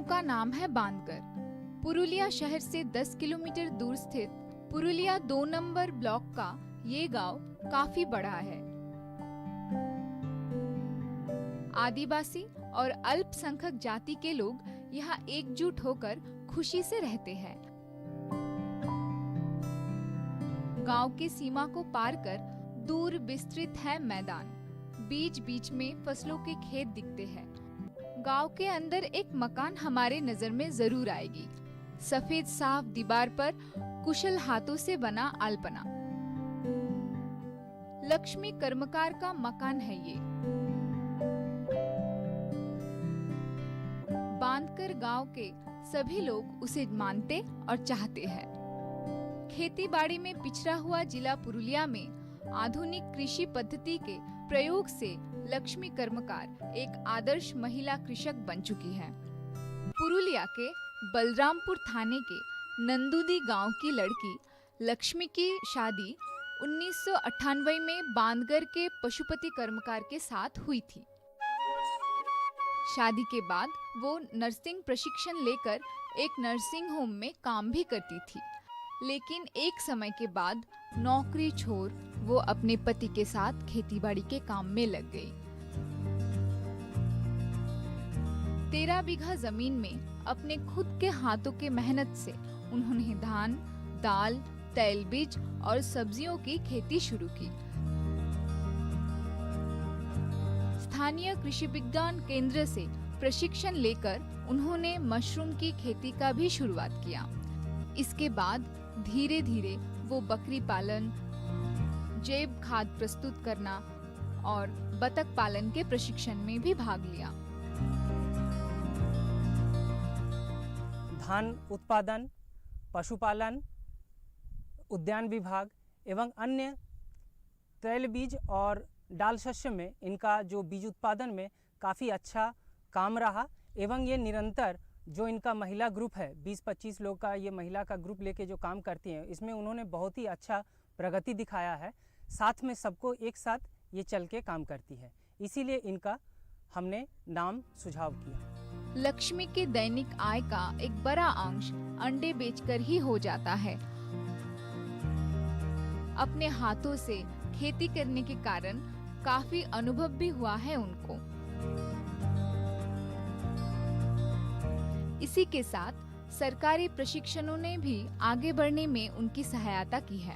का नाम है बांदकर। पुरुलिया शहर से 10 किलोमीटर दूर स्थित पुरुलिया 2 नंबर ब्लॉक का ये गांव काफी बड़ा है। आदिवासी और अल्पसंख्यक जाति के लोग यहाँ एकजुट होकर खुशी से रहते हैं। गांव की सीमा को पार कर दूर विस्तृत है मैदान। बीच बीच में फसलों के खेत दिखते हैं। गांव के अंदर एक मकान हमारे नजर में जरूर आएगी। सफेद साफ दीवार पर कुशल हाथों से बना अल्पना। लक्ष्मी कर्मकार का मकान है ये। बांदकर गांव के सभी लोग उसे मानते और चाहते हैं। खेती बाड़ी में पिछड़ा हुआ जिला पुरुलिया में आधुनिक कृषि पद्धति के प्रयोग से लक्ष्मी कर्मकार एक आदर्श महिला कृषक बन चुकी है। पुरुलिया के बलरामपुर थाने के नंदुदी गांव की लड़की लक्ष्मी की शादी 1998 में बांदगर के पशुपति कर्मकार के साथ हुई थी। शादी के बाद वो नर्सिंग प्रशिक्षण लेकर एक नर्सिंग होम में काम भी करती थी, लेकिन एक समय के बाद नौकरी छोड़ वो अपने पति के साथ खेतीबाड़ी के काम में लग गई। 13 बीघा जमीन में अपने खुद के हाथों के मेहनत से उन्होंने धान, दाल, तेलबीज और सब्जियों की खेती शुरू की। स्थानीय कृषि विज्ञान केंद्र से प्रशिक्षण लेकर उन्होंने मशरूम की खेती का भी शुरुआत किया। इसके बाद धीरे धीरे वो बकरी पालन, जैव खाद प्रस्तुत करना और बतख पालन के प्रशिक्षण में भी भाग लिया। धान उत्पादन, पशुपालन, उद्यान विभाग एवं अन्य तेलबीज और दाल शस्य में इनका जो बीज उत्पादन में काफ़ी अच्छा काम रहा एवं ये निरंतर जो इनका महिला ग्रुप है 20-25 लोग का ये महिला का ग्रुप लेके जो काम करती हैं, इसमें उन्होंने बहुत ही अच्छा प्रगति दिखाया है। साथ में सबको एक साथ ये चल के काम करती है, इसीलिए इनका हमने नाम सुझाव किया। लक्ष्मी के दैनिक आय का एक बड़ा अंश अंडे बेचकर ही हो जाता है। अपने हाथों से खेती करने के कारण काफी अनुभव भी हुआ है उनको। इसी के साथ सरकारी प्रशिक्षणों ने भी आगे बढ़ने में उनकी सहायता की है।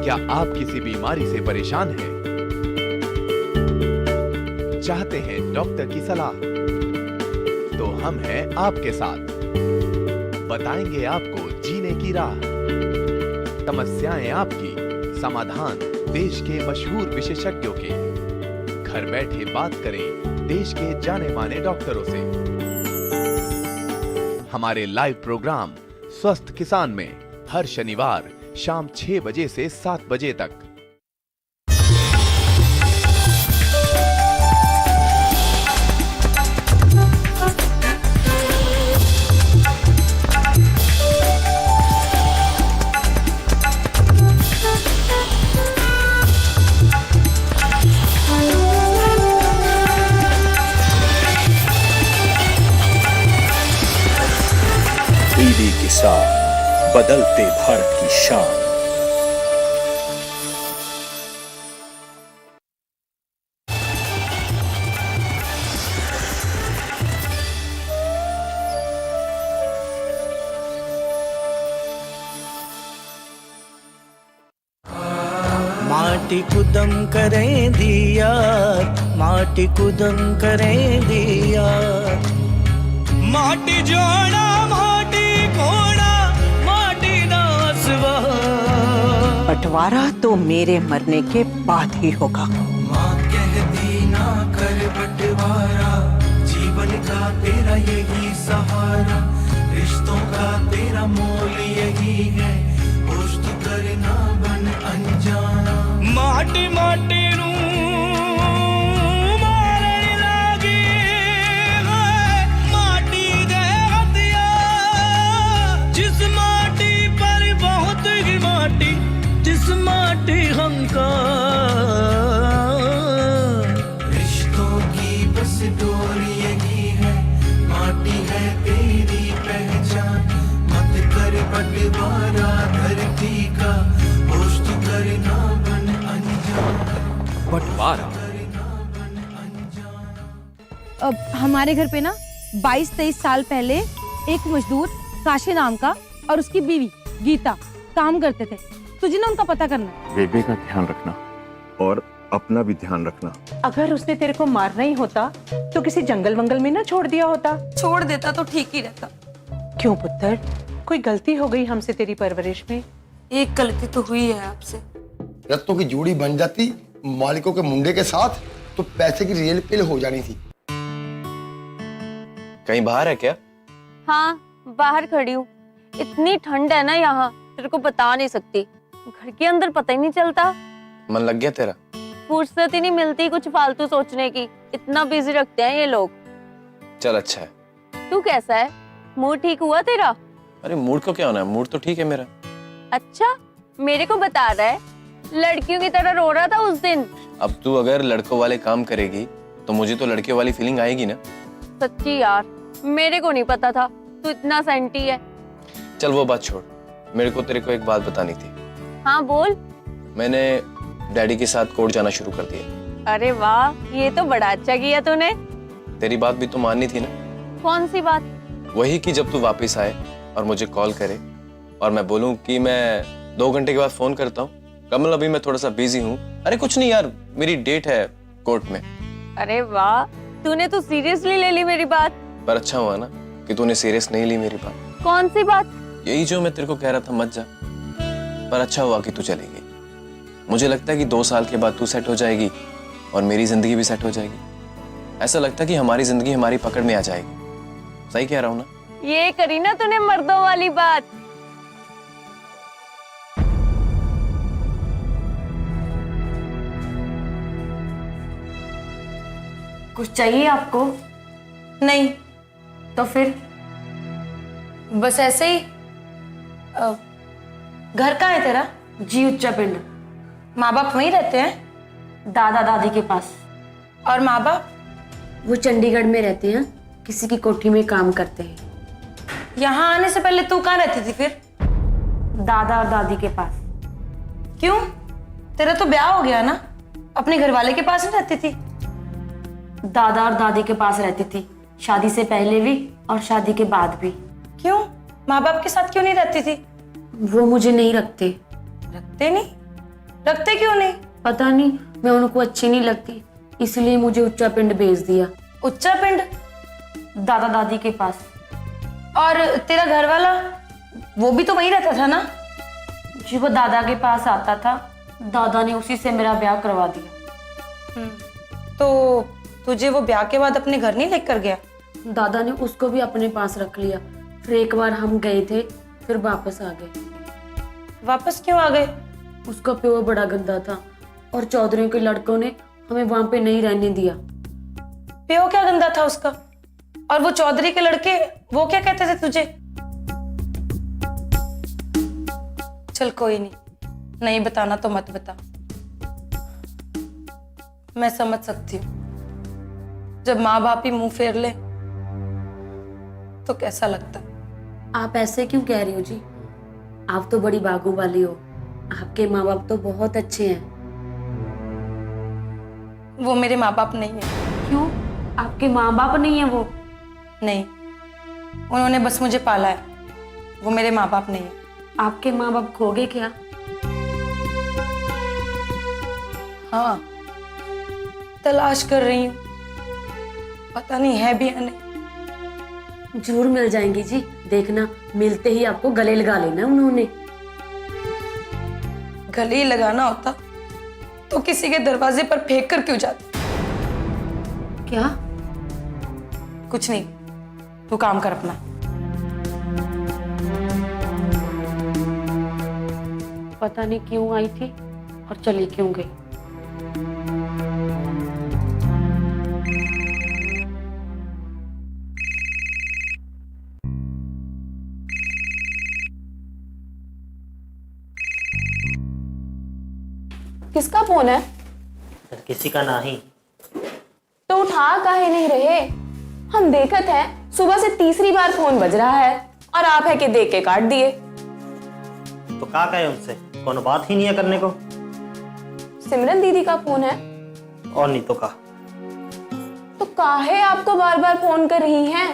क्या आप किसी बीमारी से परेशान हैं? चाहते हैं डॉक्टर की सलाह? तो हम हैं आपके साथ। बताएंगे आपको जीने की राह। समस्याएं आपकी, समाधान देश के मशहूर विशेषज्ञों के। घर बैठे बात करें देश के जाने माने डॉक्टरों से। हमारे लाइव प्रोग्राम स्वस्थ किसान में हर शनिवार शाम 6 बजे से 7 बजे तक। टीवी किसान, बदलते भारत की शान। माटी कुदम करें दिया, माटी कुदम करें दिया, माटी जोड़ा माटी कोड़ा माटी नासवा। बंटवारा तो मेरे मरने के बाद ही होगा। माँ कहती ना कर बंटवारा, जीवन का तेरा यही सहारा, रिश्तों का तेरा मोल यही है, होश तो करना बन अनजाना। माटी माटी रू 12। अब हमारे घर पे ना 22-23 साल पहले एक मजदूर काशी नाम का और उसकी बीवी गीता काम करते थे। तुझे ना उनका पता करना है। बेबे का ध्यान रखना और अपना भी ध्यान रखना। अगर उसने तेरे को मारना ही होता तो किसी जंगल वंगल में ना छोड़ दिया होता। छोड़ देता तो ठीक ही रहता। क्यों पुत्र, कोई गलती हो गई हमसे तेरी परवरिश में? एक गलती तो हुई है आपसे। रत्तों की जोड़ी बन जाती मालिकों के मुंडे के साथ तो पैसे की रेल पेल हो जानी थी। कहीं बाहर है क्या? हाँ, बाहर खड़ी हूँ। इतनी ठंड है ना यहाँ, तेरे को बता नहीं सकती। घर के अंदर पता ही नहीं चलता। मन लग गया तेरा? फुर्सत ही नहीं मिलती कुछ फालतू सोचने की। इतना बिजी रखते हैं ये लोग। चल अच्छा है। तू कैसा है? मूड ठीक हुआ तेरा? अरे मूड को क्या होना है, मूड तो ठीक है मेरा। अच्छा, मेरे को बता रहा है? लड़कियों की तरह रो रहा था उस दिन। अब तू अगर लड़कों वाले काम करेगी तो मुझे तो लड़कियों वाली फीलिंग आएगी ना। सच्ची यार, मेरे को नहीं पता था तू इतना सेंटी है। चल वो बात छोड़, मेरे को तेरे को एक बात बतानी थी। हाँ बोल। मैंने डैडी के साथ कोर्ट जाना शुरू कर दिया। अरे वाह, ये तो बड़ा अच्छा किया तूने। तेरी बात भी तो माननी थी ना। कौन सी बात? वही कि जब तू वापस आए और मुझे कॉल करे और मैं बोलूं कि मैं 2 घंटे के बाद फोन करता हूँ, कमल अभी मैं थोड़ा सा बिजी हूँ। अरे कुछ नहीं यार, मेरी डेट है कोर्ट में। अरे वाह, तूने तो सीरियसली ले ली मेरी बात। पर अच्छा हुआ ना कि तूने सीरियस नहीं ली मेरी बात। कौन सी बात? यही जो मैं तेरे को कह रहा था, मत जा। पर अच्छा हुआ कि तू चली गई। मुझे लगता है कि 2 साल के बाद तू सेट हो जाएगी और मेरी जिंदगी भी सेट हो जाएगी। ऐसा लगता है कि हमारी जिंदगी हमारी पकड़ में आ जाएगी। सही कह रहा हूँ ना? ये करी ना तूने मर्दों वाली बात। कुछ चाहिए आपको? नहीं। तो फिर बस ऐसे ही। घर कहाँ है तेरा? जी उच्चा पिंड। माँ बाप वहीं रहते हैं? दादा दादी के पास। और माँ बाप? वो चंडीगढ़ में रहते हैं, किसी की कोठी में काम करते हैं। यहाँ आने से पहले तू कहाँ रहती थी फिर? दादा और दादी के पास। क्यों? तेरा तो ब्याह हो गया ना, अपने घर वाले के पास नहीं रहती थी? दादा और दादी के पास रहती थी, शादी से पहले भी और शादी के बाद भी। क्यों? माँ बाप के साथ क्यों नहीं रहती थी? वो मुझे नहीं रखते। रखते नहीं? रखते क्यों नहीं? पता नहीं, मैं उनको अच्छी नहीं लगती, इसलिए मुझे उच्चा पिंड भेज दिया। उच्चा पिंड? दादा दादी के पास। और तेरा घर वाला वो भी तो वहीं रहता था ना? जी, वो दादा के पास आता था, दादा ने उसी से मेरा ब्याह करवा दिया। तो तुझे वो ब्याह के बाद अपने घर नहीं लेकर गया? दादा ने उसको भी अपने पास रख लिया। फिर एक बार हम गए थे, फिर वापस आ गए। वापस क्यों आ गए? उसका प्यो बड़ा गंदा था और चौधरी के लड़कों ने हमें वहां पे नहीं रहने दिया। प्यो क्या गंदा था उसका? और वो चौधरी के लड़के वो क्या कहते थे तुझे? चल कोई नहीं बताना तो मत बता। मैं समझ सकती हूँ, जब माँ बाप ही मुंह फेर ले तो कैसा लगता। आप ऐसे क्यों कह रही हो जी? आप तो बड़ी बागू वाली हो। आपके माँ बाप तो बहुत अच्छे हैं। वो मेरे माँ बाप नहीं है। क्यों? आपके माँ बाप नहीं है वो? नहीं, उन्होंने बस मुझे पाला है, वो मेरे माँ बाप नहीं है। आपके माँ बाप खो गए क्या? हाँ, तलाश कर रही हूँ, पता नहीं है भी या नहीं। जरूर मिल जाएंगी जी, देखना मिलते ही आपको गले लगा लेना उन्होंने। गले ही लगाना होता तो किसी के दरवाजे पर फेंक कर क्यों जाती? क्या? कुछ नहीं, तू काम कर अपना। पता नहीं क्यों आई थी और चली क्यों गई। किसका फोन है? किसी का नहीं। तो उठा काहे नहीं रहे? हम देखत हैं सुबह से तीसरी बार फोन बज रहा है और आप है कि देख के काट दिए। तो क्या कहे उनसे, कोनो बात ही नहीं है करने को। सिमरन दीदी का फोन है, और नहीं तो का। तो काहे आपको बार बार फोन कर रही हैं?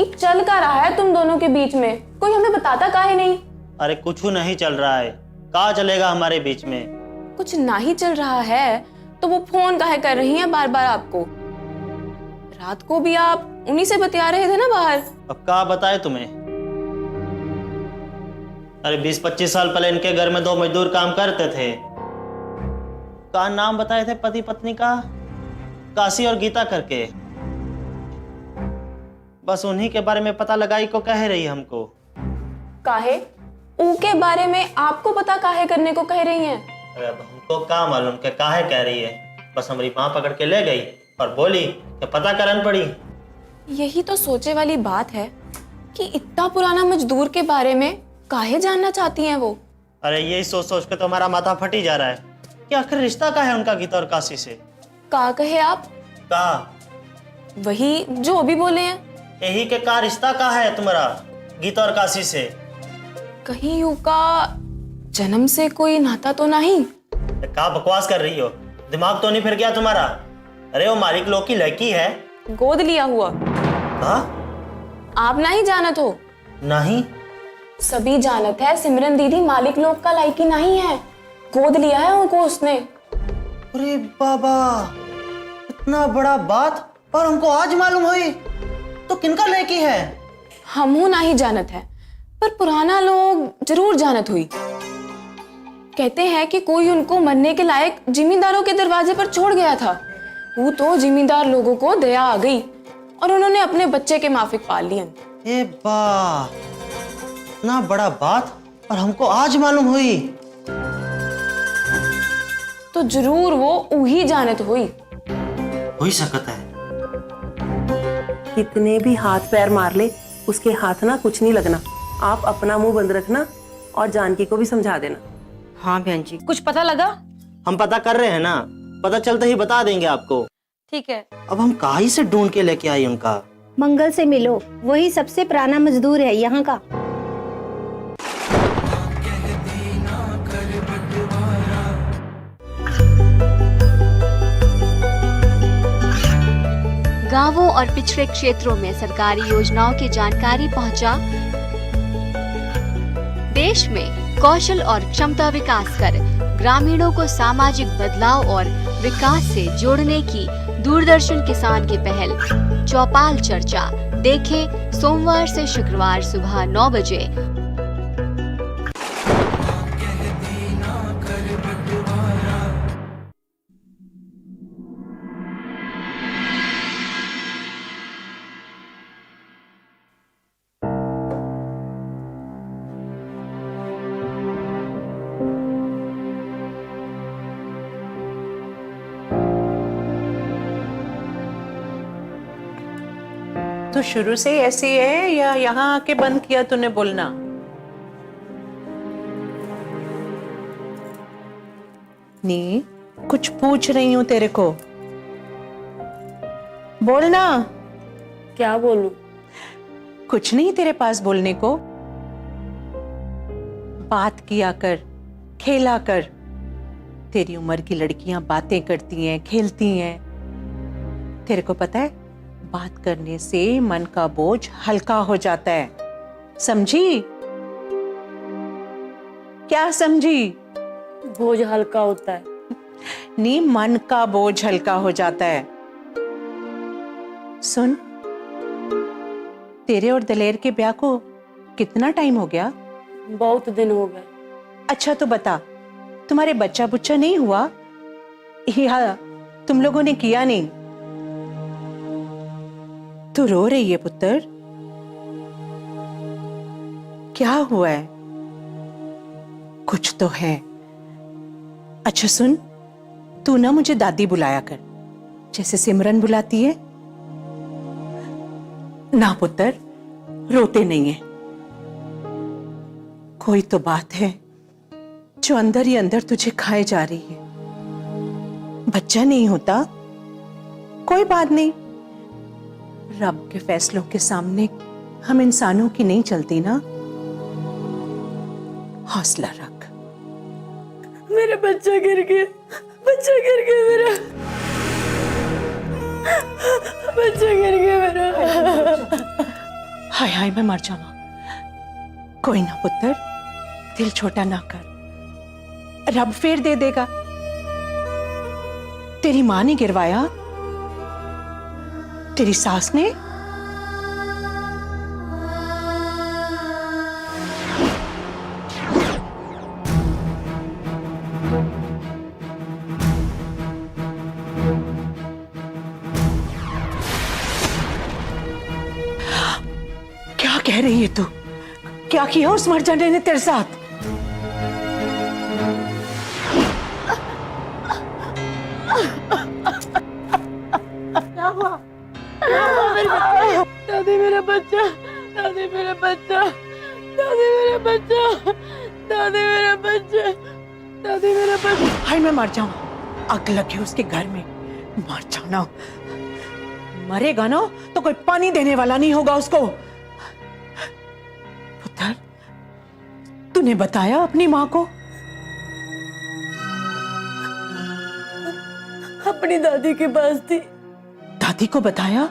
ये चल क्या रहा है तुम दोनों के बीच में? कोई हमें बताता काहे नहीं? अरे कुछ नहीं चल रहा है, कहाँ चलेगा हमारे बीच में? कुछ नहीं चल रहा है तो वो फोन काहे कर रही हैं बार बार आपको? रात को भी आप उन्हीं से बतिया रहे थे ना बाहर। अब क्या बताए तुम्हें? अरे 20-25 साल पहले इनके घर में 2 मजदूर काम करते थे। का नाम बताए थे पति पत्नी का? काशी और गीता करके। बस उन्हीं के बारे में पता लगाई को कह रही है हमको। काहे? उनके बारे में आपको पता काहे करने को कह रही हैं? अरे अब हमको क्या मालूम के काहे कह रही है। बस हमारी माँ पकड़ के ले गई और बोली कि पता करन पड़ी। यही तो सोचे वाली बात है कि इतना पुराना मजदूर के बारे में काहे जानना चाहती हैं वो। अरे यही सोच सोच के तो हमारा माथा फटी जा रहा है कि आखिर रिश्ता का है उनका गीता और काशी से। का कहे आप? का वही जो अभी बोले हैं। यही के का रिश्ता का है तुम्हारा गीता और काशी से? कहीं यू का जन्म से कोई नाता तो नहीं? क्या बकवास कर रही हो? दिमाग तो नहीं फिर गया तुम्हारा? अरे वो मालिक लोग की लड़की है। गोद लिया हुआ। हाँ? आप नहीं जानत हो? नहीं। सभी जानत है सिमरन दीदी मालिक लोग का लायकी नहीं है। गोद लिया है उनको उसने। अरे बाबा, इतना बड़ा बात और हमको आज मालूम हुई। तो किनका लड़की है? हमहू नहीं जानत है पर पुराना लोग जरूर जानत हुई। कहते हैं कि कोई उनको मरने के लायक जिमींदारों के दरवाजे पर छोड़ गया था। वो तो जिमींदार लोगों को दया आ गई और उन्होंने अपने बच्चे के माफिक पाल लिया। ए बा, इतना बड़ा बात और हमको आज मालूम हुई। तो जरूर वो वही जानत हुई। हो सकता है। कितने भी हाथ पैर मार ले उसके हाथ ना कुछ नहीं लगना। आप अपना मुंह बंद रखना और जानकी को भी समझा देना। हाँ बहन जी, कुछ पता लगा? हम पता कर रहे हैं ना, पता चलते ही बता देंगे आपको। ठीक है। अब हम कहीं से ढूंढ के लेके आई उनका? मंगल से मिलो, वही सबसे पुराना मजदूर है यहाँ का। गांवों और पिछड़े क्षेत्रों में सरकारी योजनाओं की जानकारी पहुंचा। देश में कौशल और क्षमता विकास कर ग्रामीणों को सामाजिक बदलाव और विकास से जोड़ने की दूरदर्शन किसान की पहल चौपाल चर्चा देखें सोमवार से शुक्रवार सुबह 9 बजे। तो शुरू से ऐसी है या यहाँ आके बंद किया तूने बोलना? नी, कुछ पूछ रही हूँ तेरे को, बोलना। क्या बोलूं? कुछ नहीं तेरे पास बोलने को। बात किया कर, खेला कर। तेरी उम्र की लड़कियां बातें करती हैं, खेलती हैं। तेरे को पता है बात करने से मन का बोझ हल्का हो जाता है, समझी? क्या समझी? बोझ हल्का होता है। नी, मन का बोझ हल्का हो जाता है। सुन, तेरे और दलेर के ब्याह को कितना टाइम हो गया? बहुत दिन हो गए। अच्छा तो बता, तुम्हारे बच्चा बुच्चा नहीं हुआ या तुम लोगों ने किया नहीं? तू रो रही है पुत्र, क्या हुआ है? कुछ तो है। अच्छा सुन, तू ना मुझे दादी बुलाया कर, जैसे सिमरन बुलाती है ना। पुत्र, रोते नहीं है। कोई तो बात है जो अंदर ही अंदर तुझे खाए जा रही है। बच्चा नहीं होता, कोई बात नहीं। रब के फैसलों के सामने हम इंसानों की नहीं चलती ना। हौसला रख। मेरा बच्चा गिर गया, बच्चा गिर गया मेरा, बच्चा गिर गया मेरा। हाय हाय मैं मर जाऊंगा। कोई ना पुत्र, दिल छोटा ना कर, रब फिर दे देगा। तेरी माँ ने गिरवाया, तेरी सास ने? क्या कह रही है तू? क्या किया उस मर जाने ने तेरे साथ? दादी मेरा बच्चा, दादी मेरा बच्चा, दादी मेरा बच्चा, दादी मेरा बच्चा, दादी मेरा बच्चा। हाय मैं मर जाऊं, आग लगी उसके घर में, मर जाना। मरेगा ना तो कोई पानी देने वाला नहीं होगा उसको। पुत्र, तूने बताया अपनी माँ को? अपनी दादी के पास थी। दादी को बताया?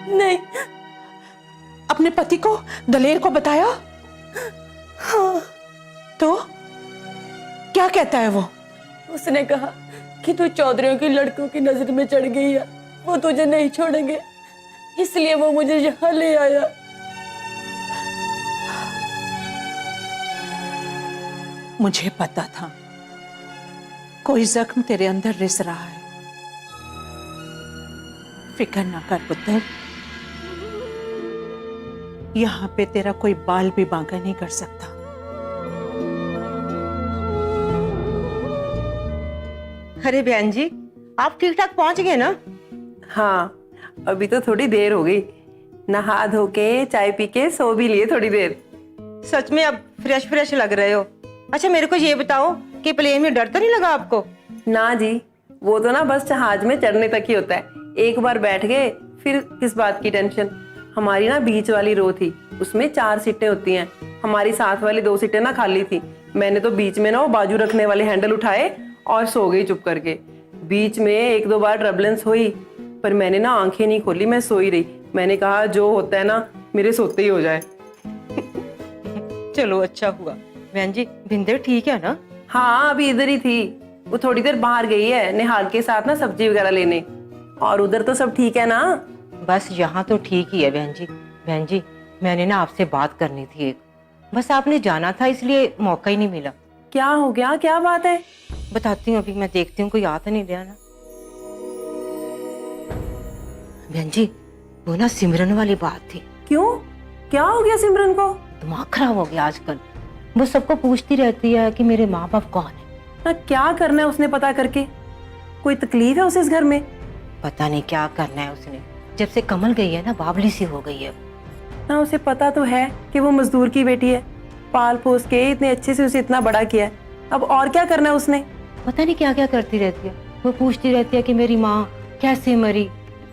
नहीं। अपने पति को, दलेर को बताया? हाँ। तो क्या कहता है वो? उसने कहा कि तू चौधरियों की लड़कों की नजर में चढ़ गई है, वो तुझे नहीं छोड़ेंगे, इसलिए वो मुझे यहाँ ले आया। मुझे पता था कोई जख्म तेरे अंदर रिस रहा है। फिक्र ना कर पुत्र, यहां पे तेरा कोई बाल भी बांका नहीं कर सकता। अरे बहन जी, आप ठीक ठाक पहुंच गए ना? हाँ, अभी तो थोड़ी देर हो गई, नहा धो के चाय पी के सो भी लिए थोड़ी देर। सच में अब फ्रेश फ्रेश लग रहे हो। अच्छा मेरे को ये बताओ कि प्लेन में डर तो नहीं लगा आपको? ना जी, वो तो ना बस जहाज में चढ़ने तक ही होता है, एक बार बैठ गए फिर किस बात की टेंशन। हमारी ना बीच वाली रो थी, उसमें 4 सीटें होती हैं, हमारी साथ वाली 2 सीटें ना खाली थी। मैंने तो बीच में ना वो बाजू रखने वाले हैंडल उठाए और सो गई चुप करके। बीच में 1-2 बार ट्रबलेंस हुई, पर मैंने ना आंखें नहीं खोली, मैं सोई रही। मैंने कहा जो होता है ना मेरे सोते ही हो जाए। चलो अच्छा हुआ। बहन जी भिंदर ठीक है ना? हाँ, अभी इधर ही थी, वो थोड़ी देर बाहर गई है निहाल के साथ ना सब्जी वगैरह लेने। और उधर तो सब ठीक है ना? बस यहाँ तो ठीक ही है बहन जी। बहन जी मैंने ना आपसे बात करनी थी एक, बस आपने जाना था इसलिए मौका ही नहीं मिला। क्या हो गया, क्या बात है? बताती हूँ, अभी मैं देखती हूँ कोई आ तो नहीं गया ना। बहन जी वो ना सिमरन वाली बात थी। क्यों, क्या हो गया सिमरन को? दिमाग खराब हो गया आजकल, वो सबको पूछती रहती है कि मेरे माँ बाप कौन है। ना क्या करना है उसने पता करके? कोई तकलीफ है उसे इस घर में? पता नहीं क्या करना है उसने, जब से कमल गई है ना बावली सी हो गई है। ना उसे पता तो है कि वो मजदूर की बेटी है, पाल पोस के इतने अच्छे से उसे इतना बड़ा किया है, अब और क्या करना है उसने? पता नहीं क्या क्या करती रहती है। वो पूछती रहती है कि मेरी माँ कैसे मरी,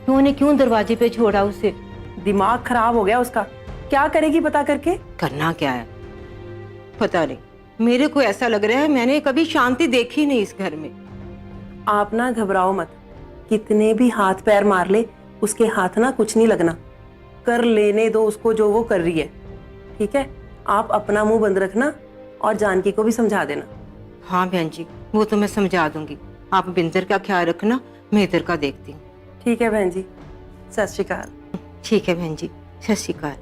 तूने क्यों दरवाजे पे छोड़ा उसे। दिमाग खराब हो गया उसका, क्या करेगी पता करके? करना क्या है पता नहीं, मेरे को ऐसा लग रहा है मैंने कभी शांति देखी नहीं इस घर में। आप ना घबराओ मत, कितने भी हाथ पैर मार ले उसके हाथ ना कुछ नहीं लगना, कर लेने दो उसको जो वो कर रही है, ठीक है? आप अपना मुंह बंद रखना और जानकी को भी समझा देना। हाँ बहन जी वो तो मैं समझा दूंगी, आप बिंदर का ख्याल रखना, मैं इधर का देखती हूँ। ठीक है बहन जी, सत श्री अकाल। ठीक है बहन जी, सत श्री अकाल।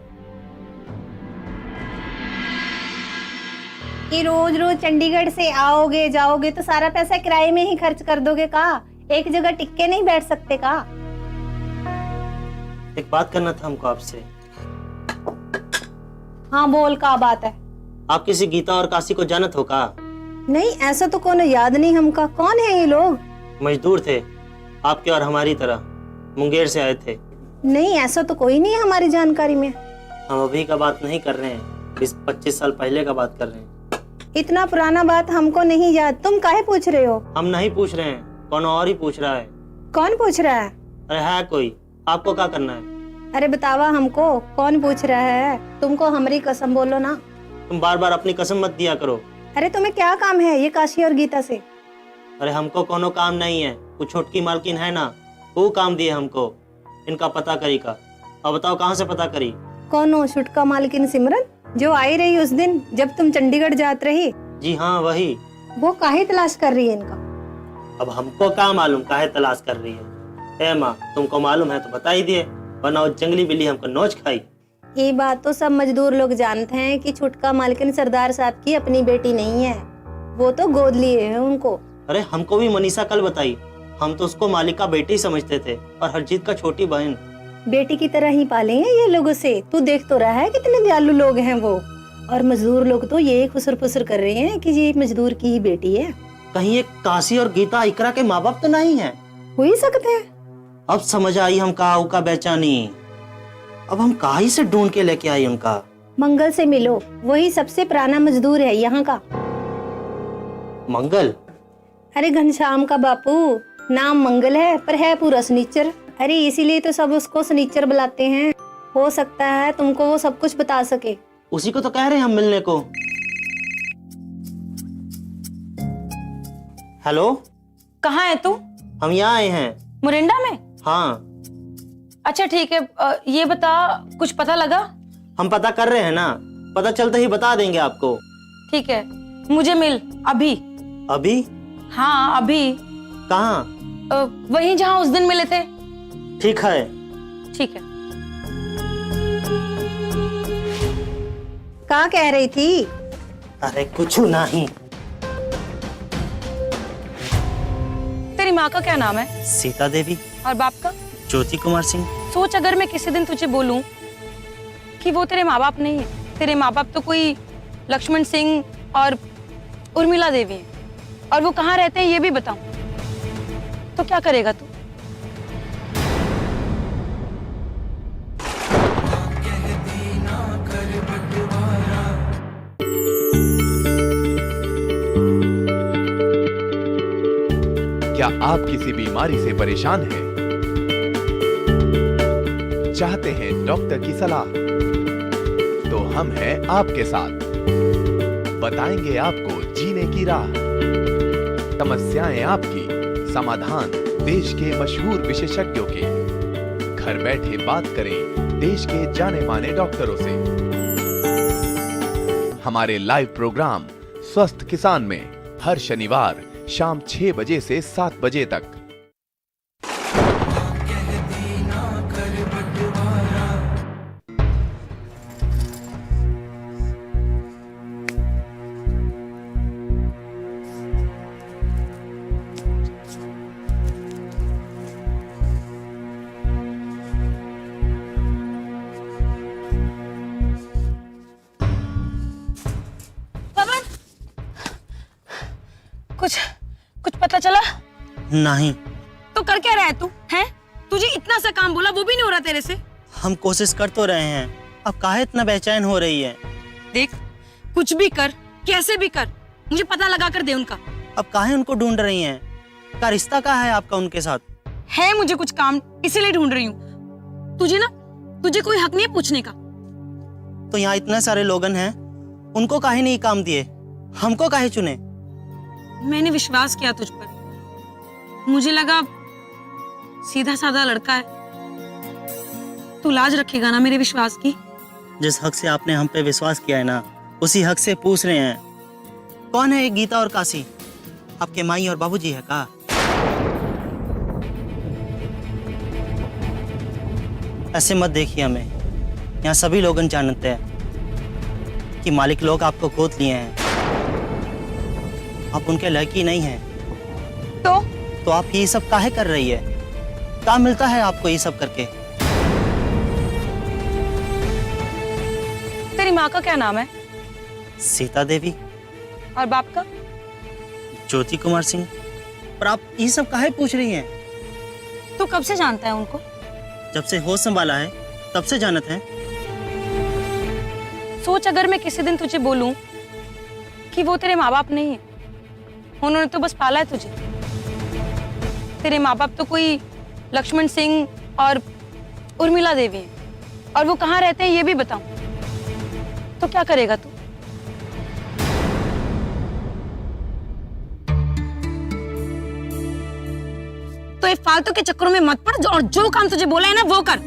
कि रोज रोज चंडीगढ़ से आओगे जाओगे तो सारा पैसा किराए में ही खर्च कर दोगे का? एक जगह टिक के नहीं बैठ सकते का? एक बात करना था हमको आपसे। हाँ बोल, का बात है? आप किसी गीता और काशी को जानत हो का? नहीं, ऐसा तो कोनो याद नहीं हमका। कौन है ये लोग? मजदूर थे आपके और हमारी तरह, मुंगेर से आए थे। नहीं, ऐसा तो कोई नहीं है हमारी जानकारी में। हम अभी का बात नहीं कर रहे हैं, 20-25 साल पहले का बात कर रहे हैं। इतना पुराना बात हमको नहीं याद, तुम काहे पूछ रहे हो? हम नहीं पूछ रहे हैं, कौन और ही पूछ रहा है। कौन पूछ रहा है? अरे है कोई, आपको क्या करना है? अरे बतावा हमको, कौन पूछ रहा है? तुमको हमारी कसम बोलो ना। तुम बार बार अपनी कसम मत दिया करो। अरे तुम्हें क्या काम है ये काशी और गीता से? अरे हमको कोनो काम नहीं है, कुछ छोटकी मालकिन है ना, वो काम दिए हमको, इनका पता करी का। अब बताओ कहाँ से पता करी? कौन हो छुटका मालकिन? सिमरन जो आई रही उस दिन जब तुम चंडीगढ़ जात रही? जी हाँ वही। वो काहे तलाश कर रही है इनका? अब हमको क्या मालूम काहे तलाश कर रही है। ए माँ तुमको मालूम है तो बता ही दिए, वरना वो जंगली बिल्ली हमको नोच खाई। ये बात तो सब मजदूर लोग जानते हैं कि छुटका मालकिन सरदार साहब की अपनी बेटी नहीं है, वो तो गोद लिए हैं उनको। अरे हमको भी मनीषा कल बताई, हम तो उसको मालिक का बेटी समझते थे और हरजीत का छोटी बहन। बेटी की तरह ही पाले हैं ये लोग उसे, तू देख तो रहा है कितने दयालु लोग हैं वो। और मजदूर लोग तो ये खुसर फुसर कर रहे हैं कि ये मजदूर की ही बेटी है। कहीं ये काशी और गीता इकरा के माँ बाप तो नहीं है? हो ही सकते हैं। अब समझ आई हम कहा का बेचानी। अब हम कहीं से ढूंढ के लेके आई उनका। मंगल से मिलो, वही सबसे पुराना मजदूर है यहाँ का। मंगल? अरे घनश्याम का बापू, नाम मंगल है पर है पूरा सनीचर। अरे इसीलिए तो सब उसको सनीचर बुलाते हैं। हो सकता है तुमको वो सब कुछ बता सके। उसी को तो कह रहे हैं हम मिलने को। हेलो, कहाँ है तू? हम यहाँ आए हैं। मोरिंडा में? हाँ। अच्छा ठीक है, ये बता कुछ पता लगा? हम पता कर रहे हैं ना, पता चलते ही बता देंगे आपको। ठीक है, मुझे मिल अभी। अभी? हाँ अभी। कहाँ? वहीं जहाँ उस दिन मिले थे। ठीक है। ठीक है। क्या कह रही थी? अरे कुछ नहीं। तेरी माँ का क्या नाम है? सीता देवी। और बाप का? ज्योति कुमार सिंह। सोच अगर मैं किसी दिन तुझे बोलूं कि वो तेरे माँ बाप नहीं है, तेरे माँ बाप तो कोई लक्ष्मण सिंह और उर्मिला देवी हैं, और वो कहाँ रहते हैं ये भी बताऊं, तो क्या करेगा तू? क्या आप किसी बीमारी से परेशान हैं? चाहते हैं डॉक्टर की सलाह? तो हम हैं आपके साथ, बताएंगे आपको जीने की राह। समस्याएं आपकी, समाधान देश के मशहूर विशेषज्ञों के। घर बैठे बात करें देश के जाने माने डॉक्टरों से। हमारे लाइव प्रोग्राम स्वस्थ किसान में हर शनिवार शाम 6 बजे से 7 बजे तक। कुछ पता चला? नहीं। तो कर क्या रहा है तू? हैं? तुझे इतना सा काम बोला, वो भी नहीं हो रहा तेरे से? हम कोशिश कर तो रहे हैं, अब काहे इतना बेचैन हो रही है? देख, कुछ भी कर, कैसे भी कर, मुझे पता लगा कर दे उनका। अब काहे उनको ढूंढ रही हैं? क्या रिश्ता क्या है आपका उनके साथ? है मुझे कुछ काम, इसीलिए ढूंढ रही हूँ। तुझे कोई हक नहीं है पूछने का। तो यहाँ इतने सारे लोगन हैं, उनको काहे नहीं काम दिए, हमको काहे चुने? मैंने विश्वास किया तुझ पर, मुझे लगा सीधा साधा लड़का है, तू लाज रखेगा ना मेरे विश्वास की। जिस हक से आपने हम पे विश्वास किया है ना, उसी हक से पूछ रहे हैं, कौन है ये गीता और काशी? आपके माई और बाबूजी है का? ऐसे मत देखिए हमें, यहाँ सभी लोग जानते हैं कि मालिक लोग आपको गोद लिए हैं, आप उनके लड़की नहीं हैं। तो आप ये सब काहे कर रही है? क्या मिलता है आपको ये सब करके? तेरी माँ का क्या नाम है? सीता देवी। और बाप का? ज्योति कुमार सिंह। पर आप ये सब काहे पूछ रही हैं? तू कब से जानता है उनको? जब से होश संभाला है तब से जानत है। सोच अगर मैं किसी दिन तुझे बोलूं कि वो तेरे माँ बाप नहीं है, उन्होंने तो बस पाला है तुझे, तेरे माँ बाप तो कोई लक्ष्मण सिंह और उर्मिला देवी हैं, और वो कहाँ रहते हैं ये भी बताऊं, तो क्या करेगा तू? तो ये फालतू के चक्करों में मत पड़ और जो काम तुझे बोला है ना वो कर।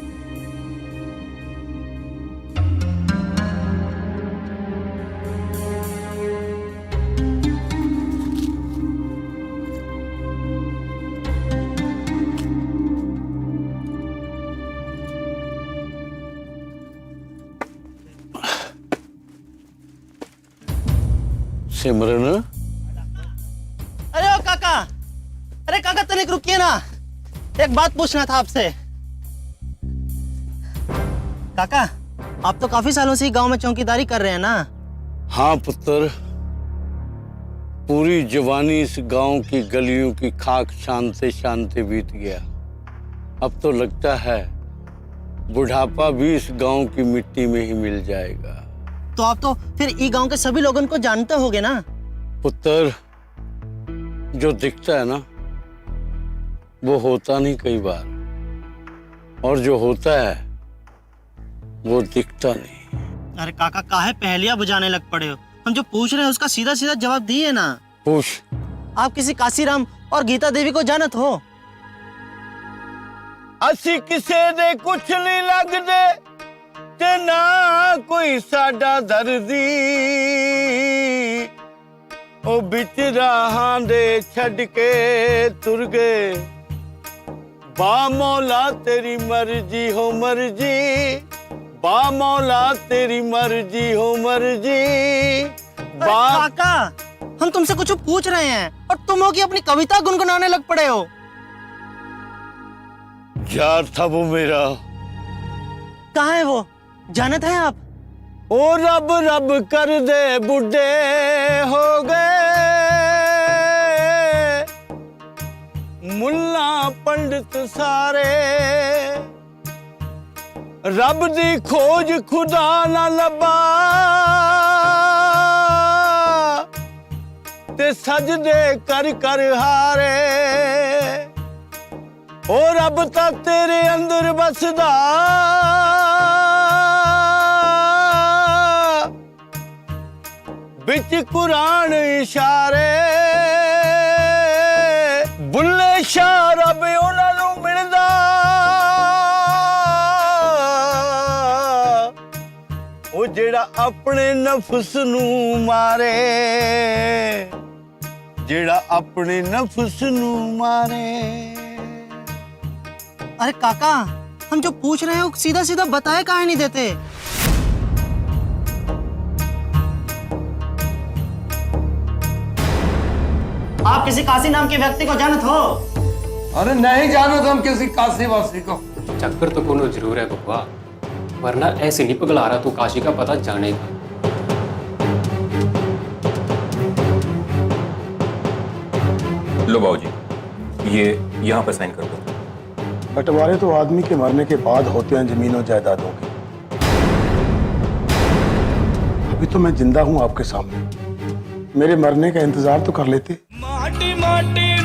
सिमरन, अरे ओ काका, अरे काका तनिक रुकिए ना, एक बात पूछना था आपसे। काका, आप तो काफी सालों से गांव में चौकीदारी कर रहे हैं ना? हाँ पुत्र, पूरी जवानी इस गांव की गलियों की खाक शांति शांति बीत गया। अब तो लगता है बुढ़ापा भी इस गांव की मिट्टी में ही मिल जाएगा। तो आप तो फिर ई गांव के सभी लोगों को जानते होगे ना? पुत्र, जो दिखता है ना वो होता नहीं कई बार, और जो होता है वो दिखता नहीं। अरे काका, काहे पहेलियां बुझाने लग पड़े हो? हम जो पूछ रहे हैं उसका सीधा सीधा जवाब दिए ना। पूछ। आप किसी काशीराम और गीता देवी को जानत हो? असी किसे दे कुछ नहीं लगदे ते ना कोई साडा दर्दी, ओ बिच राहां दे छड़ के तुर गए। बा मौला तेरी मर्जी हो मर्जी, बा मौला तेरी मर्जी हो मर्जी। काका, हम तुमसे कुछ पूछ रहे हैं और तुम हो कि अपनी कविता गुनगुनाने लग पड़े हो। यार था वो मेरा। कहाँ है वो, जानत है आप? ओ रब रब कर दे बुढ़े हो गए, मुल्ला पंडित सारे। रब दी खोज खुदा ना लबा, ते सजदे कर कर हारे। ओ रब ता तेरे अंदर बसदा, बिच कुरान इशारे। बुल्ले शाह रब उन्हां नूं मिलदा, ओ जेड़ा अपने नफ्स नूं मारे, जेड़ा अपने नफ्स नूं मारे। अरे काका, हम जो पूछ रहे हैं वो सीधा सीधा बताए काहे नहीं देते? आप किसी काशी नाम के व्यक्ति को जानत हो? अरे नहीं जानो तो हम किसी काशी वासी को। चक्कर तो कोनो जरूर है बब्बा, वरना ऐसे नहीं पगला रहा तू काशी का पता जानेगा। लो बाबूजी, ये यहाँ पर साइन कर दो। बंटवारे तो आदमी के मरने के बाद होते हैं जमीनों जायदादों के। अभी तो मैं जिंदा हूं आपके सामने, मेरे मरने का इंतजार तो कर लेते। माटी माटी